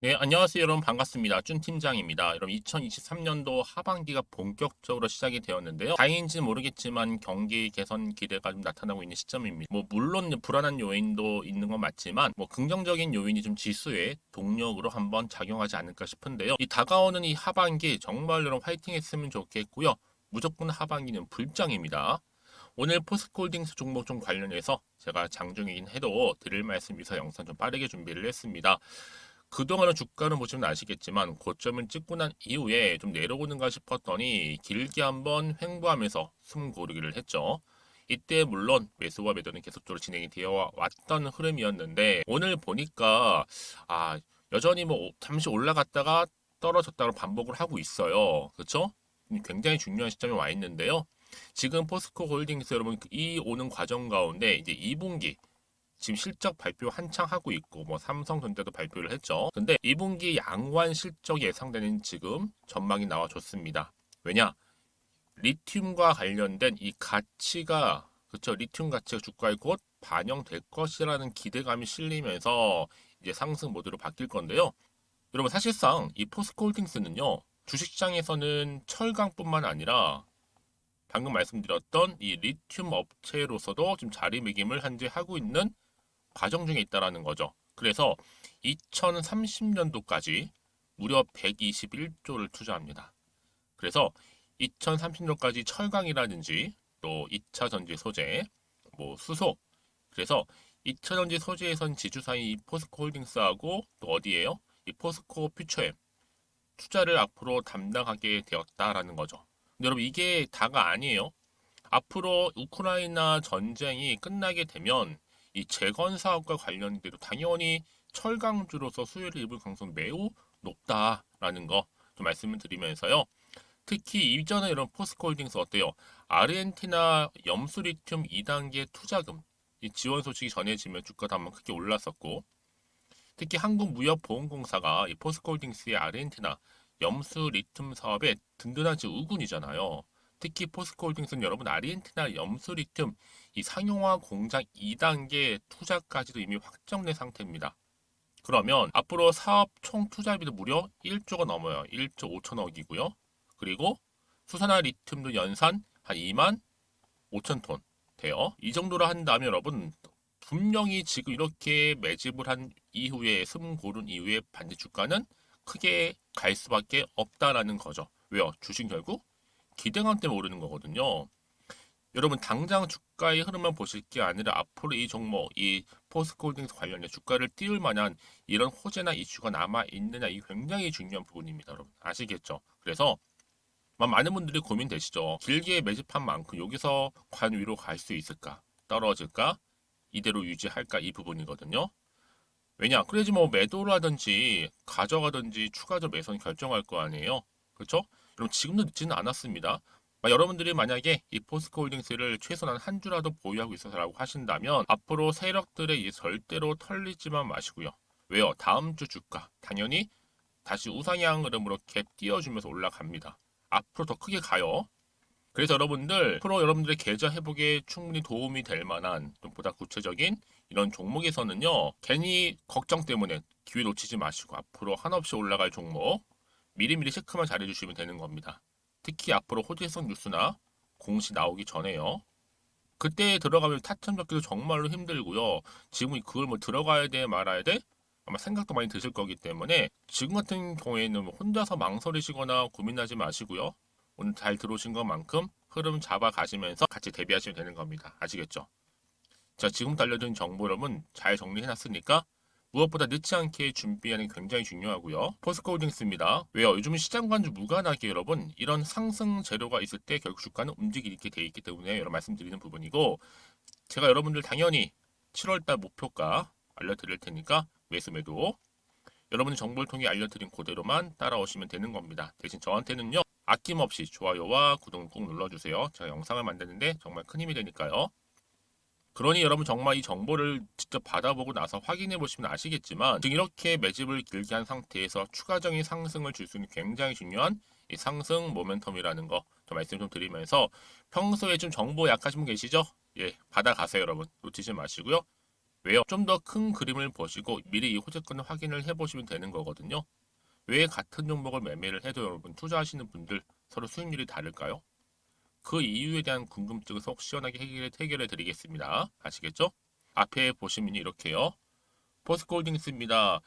네, 안녕하세요, 여러분. 반갑습니다. 준 팀장입니다. 여러분, 2023년도 하반기가 본격적으로 시작이 되었는데요. 다행인지는 모르겠지만 경기 개선 기대가 좀 나타나고 있는 시점입니다. 물론 불안한 요인도 있는 건 맞지만, 긍정적인 요인이 좀 지수에 동력으로 한번 작용하지 않을까 싶은데요. 이 다가오는 이 하반기 정말 여러분 화이팅 했으면 좋겠고요. 무조건 하반기는 불장입니다. 오늘 포스코홀딩스 종목 좀 관련해서 제가 장중이긴 해도 드릴 말씀 위해서 영상 좀 빠르게 준비를 했습니다. 그동안의 주가는 보시면 아시겠지만 고점을 찍고 난 이후에 좀 내려오는가 싶었더니 길게 한번 횡보하면서 숨 고르기를 했죠. 이때 물론 매수와 매도는 계속적으로 진행이 되어 왔던 흐름이었는데 오늘 보니까 아 여전히 잠시 올라갔다가 떨어졌다가 반복을 하고 있어요. 그렇죠? 굉장히 중요한 시점에 와 있는데요. 지금 포스코 홀딩스 여러분 이 오는 과정 가운데 이제 2분기 지금 실적 발표 한창 하고 있고 삼성전자도 발표를 했죠. 근데 2분기 양호한 실적 예상되는 지금 전망이 나와줬습니다. 왜냐? 리튬과 관련된 이 가치가 그쵸? 리튬 가치가 주가에 곧 반영될 것이라는 기대감이 실리면서 이제 상승 모드로 바뀔 건데요. 여러분 사실상 이 포스코홀딩스는요. 주식시장에서는 철강뿐만 아니라 방금 말씀드렸던 이 리튬 업체로서도 지금 자리매김을 현재 하고 있는 과정 중에 있다라는 거죠. 그래서 2030년도까지 무려 121조를 투자합니다. 그래서 2030년까지 철강이라든지 또 2차 전지 소재, 수소. 그래서 2차 전지 소재에선 지주사인 이 포스코 홀딩스하고 또 어디에요? 이 포스코 퓨처엠 투자를 앞으로 담당하게 되었다라는 거죠. 근데 여러분 이게 다가 아니에요. 앞으로 우크라이나 전쟁이 끝나게 되면 이 재건 사업과 관련돼도 당연히 철강주로서 수혜를 입을 가능성이 매우 높다라는 거 좀 말씀을 드리면서요. 특히 이전에 이런 포스코홀딩스 어때요? 아르헨티나 염수 리튬 2단계 투자금 이 지원 소식이 전해지면 주가도 한번 크게 올랐었고 특히 한국무역보험공사가 이 포스코홀딩스의 아르헨티나 염수 리튬 사업에 든든한 우군이잖아요. 특히 포스코홀딩스는 여러분 아르헨티나 염수 리튬 이 상용화 공장 2단계 투자까지도 이미 확정된 상태입니다. 그러면 앞으로 사업 총 투자비도 무려 1조가 넘어요. 1조 5천억이고요. 그리고 수산화 리튬도 연산 한 2만 5천 톤 돼요. 이 정도로 한다면 여러분 분명히 지금 이렇게 매집을 한 이후에 숨 고른 이후에 반대 주가는 크게 갈 수밖에 없다라는 거죠. 왜요? 주식 결국 기대감 때문에 오르는 거거든요. 여러분 당장 주가의 흐름만 보실 게 아니라 앞으로 이 종목, 이 포스코홀딩스 관련해 주가를 띄울 만한 이런 호재나 이슈가 남아 있느냐 이 굉장히 중요한 부분입니다, 여러분. 아시겠죠? 그래서 많은 분들이 고민되시죠. 길게 매집한 만큼 여기서 관 위로 갈 수 있을까? 떨어질까? 이대로 유지할까? 이 부분이거든요. 왜냐? 그래야지 매도를 하든지 가져가든지 추가적 매수는 결정할 거 아니에요. 그렇죠? 그럼 지금도 늦지는 않았습니다. 여러분들이 만약에 이 포스코홀딩스를 최소한 한 주라도 보유하고 있어서라고 하신다면 앞으로 세력들의 이 절대로 털리지만 마시고요. 왜요? 다음 주 주가 당연히 다시 우상향 흐름으로 갭 띄워주면서 올라갑니다. 앞으로 더 크게 가요. 그래서 여러분들 앞으로 여러분들의 계좌 회복에 충분히 도움이 될 만한 좀 보다 구체적인 이런 종목에서는요. 괜히 걱정 때문에 기회 놓치지 마시고 앞으로 한없이 올라갈 종목 미리미리 체크만 잘해주시면 되는 겁니다. 특히 앞으로 호재성 뉴스나 공시 나오기 전에요. 그때 들어가면 타점 잡기도 정말로 힘들고요. 지금 그걸 들어가야 돼 말아야 돼? 아마 생각도 많이 드실 거기 때문에 지금 같은 경우에는 혼자서 망설이시거나 고민하지 마시고요. 오늘 잘 들어오신 것만큼 흐름 잡아 가시면서 같이 대비하시면 되는 겁니다. 아시겠죠? 자, 지금부터 알려드린 정보 여러분 잘 정리해놨으니까 무엇보다 늦지 않게 준비하는 게 굉장히 중요하고요. 포스코홀딩스입니다. 왜요? 요즘 시장과는 무관하게 여러분 이런 상승 재료가 있을 때 결국 주가는 움직이게 돼 있기 때문에 여러 말씀드리는 부분이고 제가 여러분들 당연히 7월달 목표가 알려드릴 테니까 매수 매도 여러분의 정보를 통해 알려드린 그대로만 따라오시면 되는 겁니다. 대신 저한테는요 아낌없이 좋아요와 구독을 꼭 눌러주세요. 제가 영상을 만드는데 정말 큰 힘이 되니까요. 그러니 여러분 정말 이 정보를 직접 받아보고 나서 확인해 보시면 아시겠지만 지금 이렇게 매집을 길게 한 상태에서 추가적인 상승을 줄 수 있는 굉장히 중요한 이 상승 모멘텀이라는 거 좀 말씀 좀 드리면서 평소에 좀 정보 약하신 분 계시죠? 예, 받아가세요 여러분. 놓치지 마시고요. 왜요? 좀 더 큰 그림을 보시고 미리 이 호재권을 확인을 해보시면 되는 거거든요. 왜 같은 종목을 매매를 해도 여러분 투자하시는 분들 서로 수익률이 다를까요? 그 이유에 대한 궁금증을 속 시원하게 해결해 드리겠습니다. 아시겠죠? 앞에 보시면 이렇게요. 포스코홀딩스입니다.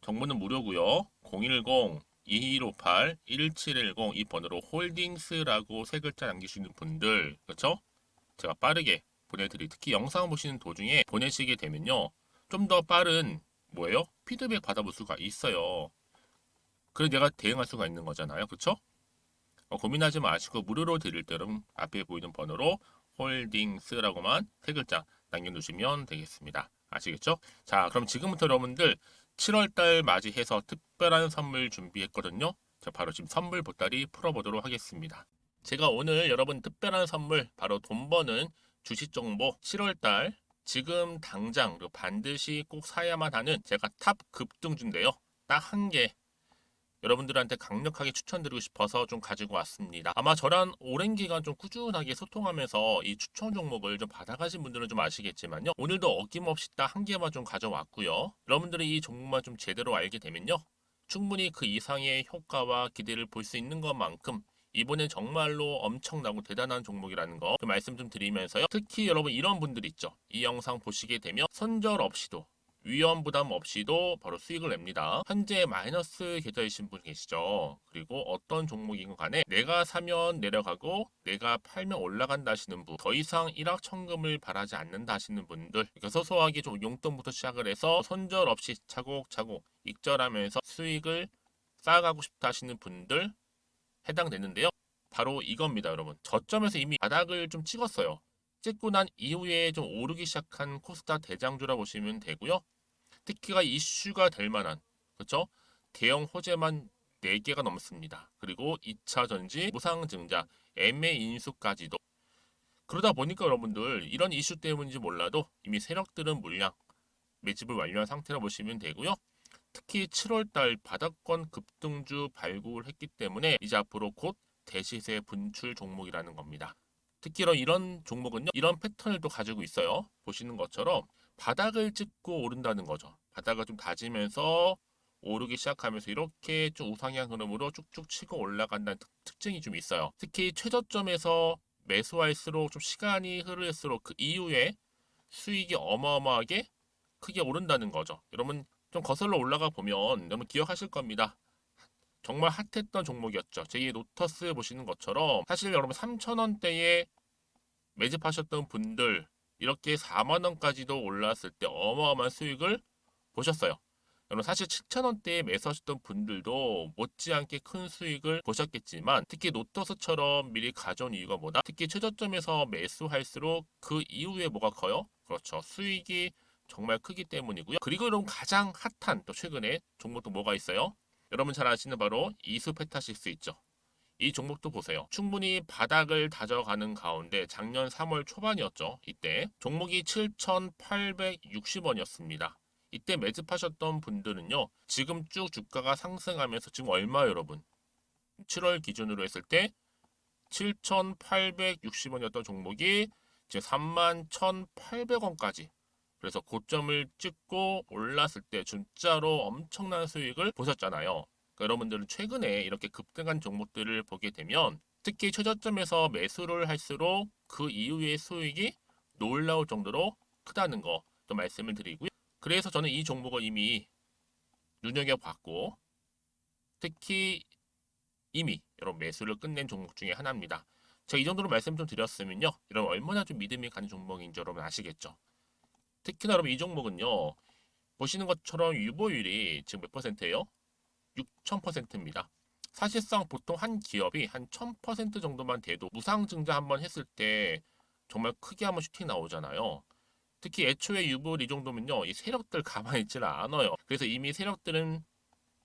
정보는 무료고요. 010-2158-1710 이 번호로 홀딩스라고 세 글자 남기시는 분들, 그렇죠? 제가 빠르게 보내드리 특히 영상 보시는 도중에 보내시게 되면요. 좀 더 빠른 뭐예요? 피드백 받아볼 수가 있어요. 그래서 내가 대응할 수가 있는 거잖아요. 그렇죠? 고민하지 마시고 무료로 드릴 때는 앞에 보이는 번호로 홀딩스라고만 세 글자 남겨두시면 되겠습니다. 아시겠죠? 자, 그럼 지금부터 여러분들 7월달 맞이해서 특별한 선물 준비했거든요. 자, 바로 지금 선물 보따리 풀어보도록 하겠습니다. 제가 오늘 여러분 특별한 선물 바로 돈 버는 주식 정보 7월달 지금 당장 반드시 꼭 사야만 하는 제가 탑 급등주인데요. 딱 한 개 여러분들한테 강력하게 추천드리고 싶어서 좀 가지고 왔습니다. 아마 저랑 오랜 기간 좀 꾸준하게 소통하면서 이 추천 종목을 좀 받아가신 분들은 좀 아시겠지만요. 오늘도 어김없이 딱 한 개만 좀 가져왔고요. 여러분들이 이 종목만 좀 제대로 알게 되면요. 충분히 그 이상의 효과와 기대를 볼 수 있는 것만큼 이번엔 정말로 엄청나고 대단한 종목이라는 거 말씀 좀 드리면서요. 특히 여러분 이런 분들 있죠. 이 영상 보시게 되면 손절 없이도 위험 부담 없이도 바로 수익을 냅니다. 현재 마이너스 계좌이신 분 계시죠? 그리고 어떤 종목이건 간에 내가 사면 내려가고 내가 팔면 올라간다 하시는 분, 더 이상 일확천금을 바라지 않는다 하시는 분들, 그러니까 소소하게 좀 용돈부터 시작을 해서 손절 없이 차곡차곡 익절하면서 수익을 쌓아가고 싶다 하시는 분들 해당되는데요. 바로 이겁니다, 여러분. 저점에서 이미 바닥을 좀 찍었어요. 찍고 난 이후에 좀 오르기 시작한 코스닥 대장주라 보시면 되고요. 특히가 이슈가 될 만한 그렇죠? 대형 호재만 4개가 넘습니다. 그리고 2차 전지, 무상증자, 애매 인수까지도. 그러다 보니까 여러분들 이런 이슈 때문인지 몰라도 이미 세력들은 물량 매집을 완료한 상태라 보시면 되고요. 특히 7월달 바닥권 급등주 발굴을 했기 때문에 이제 앞으로 곧 대시세 분출 종목이라는 겁니다. 특히 이런 종목은요, 이런 패턴을 또 가지고 있어요. 보시는 것처럼 바닥을 찍고 오른다는 거죠. 바닥을 좀 다지면서 오르기 시작하면서 이렇게 좀 우상향 흐름으로 쭉쭉 치고 올라간다는 특징이 좀 있어요. 특히 최저점에서 매수할수록 좀 시간이 흐를수록 그 이후에 수익이 어마어마하게 크게 오른다는 거죠. 여러분 좀 거슬러 올라가 보면 여러분 기억하실 겁니다. 정말 핫했던 종목이었죠. 제2의 노터스 보시는 것처럼 사실 여러분 3,000원대에 매집하셨던 분들 이렇게 4만 원까지도 올랐을 때 어마어마한 수익을 보셨어요. 여러분 사실 7,000원대에 매수하셨던 분들도 못지않게 큰 수익을 보셨겠지만 특히 노터스처럼 미리 가져온 이유가 뭐다? 특히 최저점에서 매수할수록 그 이후에 뭐가 커요? 그렇죠. 수익이 정말 크기 때문이고요. 그리고 여러분 가장 핫한 또 최근에 종목도 뭐가 있어요? 여러분 잘 아시는 바로 이수페타시스 있죠. 이 종목도 보세요. 충분히 바닥을 다져가는 가운데 작년 3월 초반이었죠. 이때 종목이 7,860원이었습니다. 이때 매집하셨던 분들은요. 지금 쭉 주가가 상승하면서 지금 얼마 여러분? 7월 기준으로 했을 때 7,860원이었던 종목이 이제 31,800원까지 그래서 고점을 찍고 올랐을 때 진짜로 엄청난 수익을 보셨잖아요. 그러니까 여러분들은 최근에 이렇게 급등한 종목들을 보게 되면 특히 최저점에서 매수를 할수록 그 이후의 수익이 놀라울 정도로 크다는 거 좀 말씀을 드리고요. 그래서 저는 이 종목을 이미 눈여겨봤고 특히 이미 여러분 매수를 끝낸 종목 중에 하나입니다. 제가 이 정도로 말씀 좀 드렸으면요. 여러분 얼마나 좀 믿음이 가는 종목인지 여러분 아시겠죠? 특히나 여러분 이 종목은요. 보시는 것처럼 유보율이 지금 몇 퍼센트예요? 6,000%입니다. 사실상 보통 한 기업이 한 1,000% 정도만 돼도 무상증자 한번 했을 때 정말 크게 한번 슈팅 나오잖아요. 특히 애초에 유보율 이 정도면요. 이 세력들 가만히 있지는 않아요. 그래서 이미 세력들은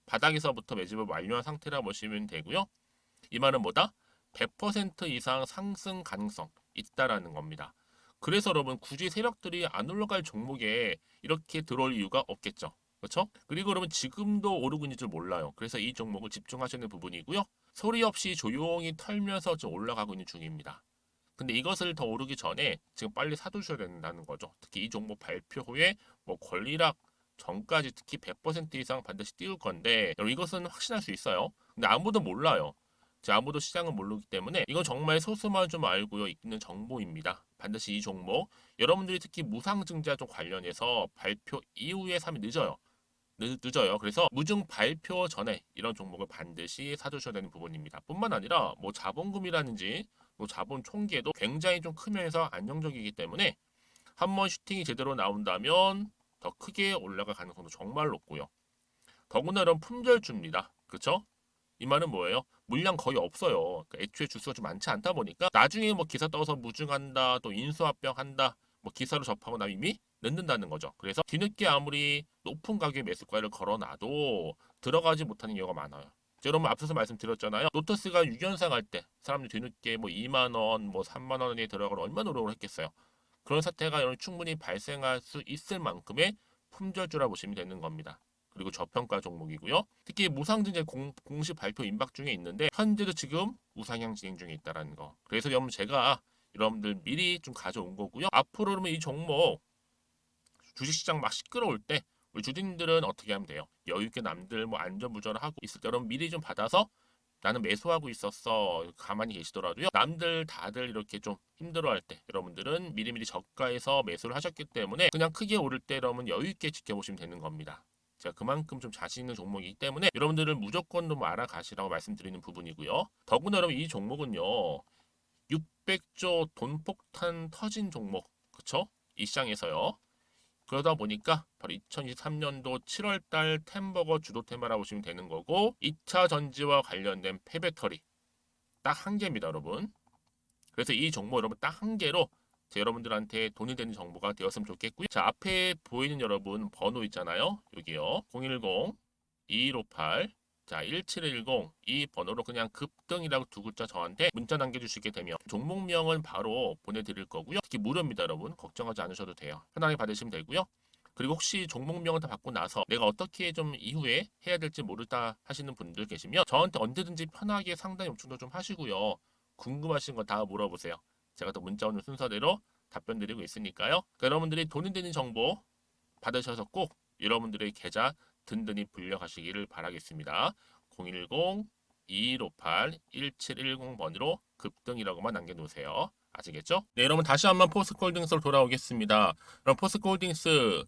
바닥에서부터 매집을 완료한 상태라 보시면 되고요. 이 말은 뭐다? 100% 이상 상승 가능성 있다라는 겁니다. 그래서 여러분 굳이 세력들이 안 올라갈 종목에 이렇게 들어올 이유가 없겠죠. 그렇죠? 그리고 여러분 지금도 오르고 있는 줄 몰라요. 그래서 이 종목을 집중하시는 부분이고요. 소리 없이 조용히 털면서 좀 올라가고 있는 중입니다. 근데 이것을 더 오르기 전에 지금 빨리 사두셔야 된다는 거죠. 특히 이 종목 발표 후에 뭐 권리락 전까지 특히 100% 이상 반드시 띄울 건데 여러분 이것은 확신할 수 있어요. 근데 아무도 몰라요. 아무도 시장을 모르기 때문에 이건 정말 소수만 좀 알고 있는 정보입니다. 반드시 이 종목 여러분들이 특히 무상증자 좀 관련해서 발표 이후에 사면 늦어요. 늦어요. 그래서 무증 발표 전에 이런 종목을 반드시 사두셔야 되는 부분입니다. 뿐만 아니라 뭐 자본금이라든지 뭐 자본 총계도 굉장히 좀 크면서 안정적이기 때문에 한번 슈팅이 제대로 나온다면 더 크게 올라갈 가능성도 정말 높고요. 더구나 이런 품절주입니다. 그렇죠? 이 말은 뭐예요? 물량 거의 없어요. 그러니까 애초에 주수가 좀 많지 않다 보니까 나중에 뭐 기사 떠서 무증한다, 또 인수합병한다, 뭐 기사로 접하고 나면 이미 늦는다는 거죠. 그래서 뒤늦게 아무리 높은 가격의 매수가를 걸어놔도 들어가지 못하는 경우가 많아요. 여러분 앞서서 말씀드렸잖아요. 로터스가 6연상 할 때 사람들이 뒤늦게 뭐 2만 원, 뭐 3만 원에 들어가러 얼마나 노력을 했겠어요. 그런 사태가 충분히 발생할 수 있을 만큼의 품절주라 보시면 되는 겁니다. 그리고 저평가 종목이고요. 특히 무상증자 공식 발표 임박 중에 있는데 현재도 지금 우상향 진행 중에 있다는 거. 그래서 여러분 제가 여러분들 미리 좀 가져온 거고요. 앞으로 그러면 이 종목 주식시장 막 시끄러울 때 우리 주주님들은 어떻게 하면 돼요? 여유 있게 남들 뭐 안전부전을 하고 있을 때 여러분 미리 좀 받아서 나는 매수하고 있었어. 가만히 계시더라도요. 남들 다들 이렇게 좀 힘들어할 때 여러분들은 미리미리 저가에서 매수를 하셨기 때문에 그냥 크게 오를 때 여러분 여유 있게 지켜보시면 되는 겁니다. 제가 그만큼 좀 자신 있는 종목이기 때문에 여러분들은 무조건 좀 알아가시라고 말씀드리는 부분이고요. 더구나 여러분 이 종목은요. 600조 돈폭탄 터진 종목. 그쵸? 이 시장에서요. 그러다 보니까 바로 2023년도 7월달 템버거 주도 테마라고 보시면 되는 거고 2차 전지와 관련된 폐배터리 딱 한 개입니다, 여러분. 그래서 이 정보 여러분 딱 한 개로 여러분들한테 돈이 되는 정보가 되었으면 좋겠고요. 자, 앞에 보이는 여러분 번호 있잖아요. 여기요. 010-2158 자, 1710 이 번호로 그냥 급등이라고 두 글자 저한테 문자 남겨주시게 되면 종목명은 바로 보내드릴 거고요. 특히 무료입니다, 여러분. 걱정하지 않으셔도 돼요. 편하게 받으시면 되고요. 그리고 혹시 종목명을 다 받고 나서 내가 어떻게 좀 이후에 해야 될지 모르다 하시는 분들 계시면 저한테 언제든지 편하게 상담 요청도 좀 하시고요. 궁금하신 거 다 물어보세요. 제가 또 문자 오는 순서대로 답변 드리고 있으니까요. 그러니까 여러분들이 돈이 되는 정보 받으셔서 꼭 여러분들의 계좌 든든히 불려가시기를 바라겠습니다. 010-2158-1710번으로 급등이라고만 남겨놓으세요. 아시겠죠? 네, 여러분 다시 한번 포스코홀딩스로 돌아오겠습니다. 그럼 포스코홀딩스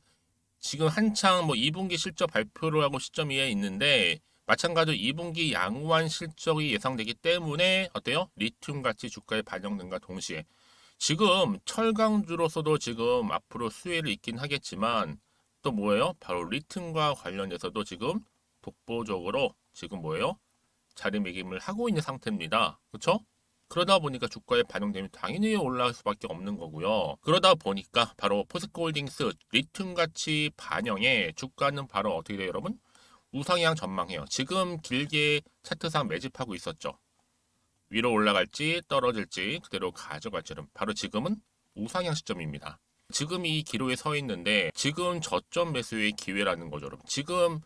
지금 한창 뭐 2분기 실적 발표를 하고 시점에 있는데 마찬가지로 2분기 양호한 실적이 예상되기 때문에 어때요? 리튬 가치 주가에 반영된과 동시에 지금 철강주로서도 지금 앞으로 수혜를 있긴 하겠지만 또 뭐예요? 바로 리튬과 관련해서도 지금 독보적으로 지금 뭐예요? 자리매김을 하고 있는 상태입니다. 그렇죠? 그러다 보니까 주가에 반영되면 당연히 올라갈 수밖에 없는 거고요. 그러다 보니까 바로 포스코홀딩스 리튬 가치 반영에 주가는 바로 어떻게 돼요, 여러분? 우상향 전망해요. 지금 길게 차트상 매집하고 있었죠. 위로 올라갈지 떨어질지 그대로 가져갈지 바로 지금은 우상향 시점입니다. 지금 이 기로에 서 있는데 지금 저점 매수의 기회라는 거죠, 여러분. 지금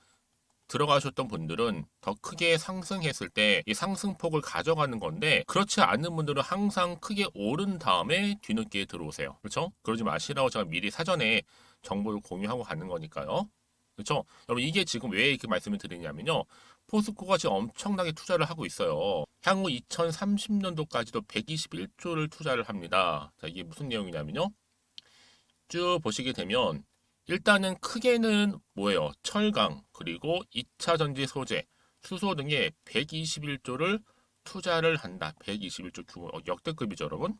들어가셨던 분들은 더 크게 상승했을 때 이 상승폭을 가져가는 건데 그렇지 않은 분들은 항상 크게 오른 다음에 뒤늦게 들어오세요. 그렇죠? 그러지 마시라고 제가 미리 사전에 정보를 공유하고 가는 거니까요. 그렇죠? 여러분 이게 지금 왜 이렇게 말씀을 드리냐면요. 포스코가 지금 엄청나게 투자를 하고 있어요. 향후 2030년도까지도 121조를 투자를 합니다. 자, 이게 무슨 내용이냐면요. 쭉 보시게 되면 일단은 크게는 뭐예요? 철강, 그리고 2차 전지 소재, 수소 등에 121조를 투자를 한다. 121조 규모. 역대급이죠, 여러분.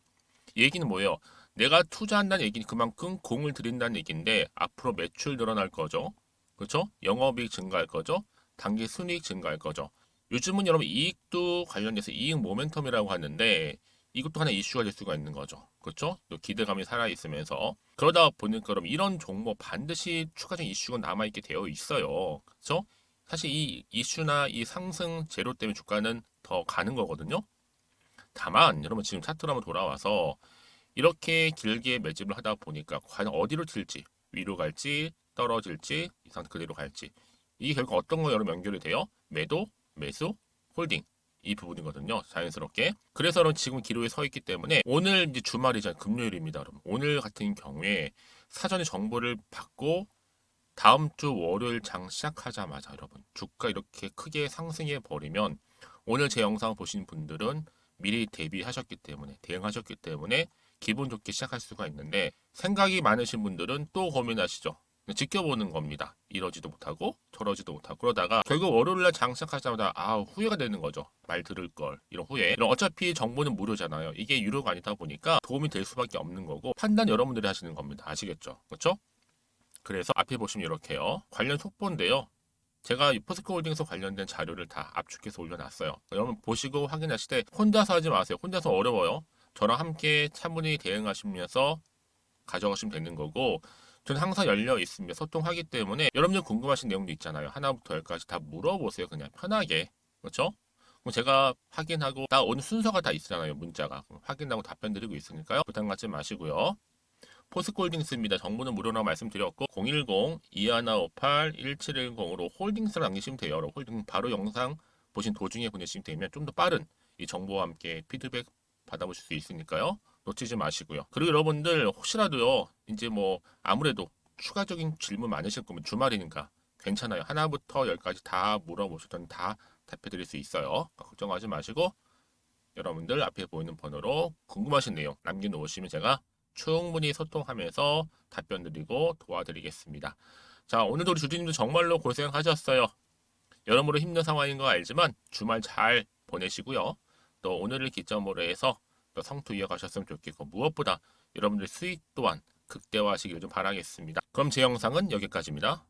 이 얘기는 뭐예요? 내가 투자한다는 얘기는 그만큼 공을 들인다는 얘기인데 앞으로 매출 늘어날 거죠. 그렇죠? 영업이익 증가할 거죠. 단기 순이익 증가할 거죠. 요즘은 여러분 이익도 관련돼서 이익 모멘텀이라고 하는데 이것도 하나 이슈가 될 수가 있는 거죠. 그렇죠? 또 기대감이 살아있으면서 그러다 보니까 그럼 이런 종목 반드시 추가적인 이슈가 남아있게 되어 있어요. 그렇죠? 사실 이 이슈나 이 상승 재료 때문에 주가는 더 가는 거거든요. 다만 여러분 지금 차트로 한번 돌아와서 이렇게 길게 매집을 하다 보니까 과연 어디로 튈지 위로 갈지 떨어질지 이 상태 그대로 갈지 이게 결국 어떤 거 여러분 연결이 돼요? 매도, 매수, 홀딩 이 부분이거든요. 자연스럽게. 그래서 그럼 지금 기로에 서 있기 때문에 오늘 이제 주말이잖아요. 금요일입니다. 여러분. 오늘 같은 경우에 사전에 정보를 받고 다음 주 월요일 장 시작하자마자 여러분 주가 이렇게 크게 상승해 버리면 오늘 제 영상 보신 분들은 미리 대비하셨기 때문에 대응하셨기 때문에 기분 좋게 시작할 수가 있는데 생각이 많으신 분들은 또 고민하시죠. 지켜보는 겁니다. 이러지도 못하고 저러지도 못하고 그러다가 결국 월요일날 장 시작하자마자 후회가 되는 거죠. 말 들을 걸 이런 후회. 이런 어차피 정보는 무료잖아요. 이게 유료가 아니다 보니까 도움이 될 수밖에 없는 거고 판단 여러분들이 하시는 겁니다. 아시겠죠? 그렇죠? 그래서 앞에 보시면 이렇게요. 관련 속보인데요. 제가 이 포스코홀딩스 관련된 자료를 다 압축해서 올려놨어요. 여러분 보시고 확인하실 때 혼자서 하지 마세요. 혼자서 어려워요. 저랑 함께 차분히 대응하시면서 가져가시면 되는 거고 저는 항상 열려 있습니다. 소통하기 때문에 여러분들 궁금하신 내용도 있잖아요. 하나부터 열까지 다 물어보세요. 그냥 편하게. 그렇죠? 그럼 제가 확인하고 나 오늘 순서가 다 있잖아요. 문자가. 확인하고 답변 드리고 있으니까요. 부담 갖지 마시고요. 포스코홀딩스입니다. 정보는 무료라고 말씀드렸고 010-2158-1710으로 홀딩스를 남기시면 돼요. 홀딩 바로 영상 보신 도중에 보내시면 되면 좀 더 빠른 이 정보와 함께 피드백 받아보실 수 있으니까요. 놓치지 마시고요. 그리고 여러분들 혹시라도요. 이제 뭐 아무래도 추가적인 질문 많으실 거면 주말이니까 괜찮아요. 하나부터 열까지 다 물어보시던 다 답해드릴 수 있어요. 걱정하지 마시고 여러분들 앞에 보이는 번호로 궁금하신 내용 남겨놓으시면 제가 충분히 소통하면서 답변 드리고 도와드리겠습니다. 자, 오늘도 우리 주주님도 정말로 고생하셨어요. 여러모로 힘든 상황인 거 알지만 주말 잘 보내시고요. 또 오늘을 기점으로 해서 또 성투 이어가셨으면 좋겠고 무엇보다 여러분들 수익 또한 극대화하시기를 좀 바라겠습니다. 그럼 제 영상은 여기까지입니다.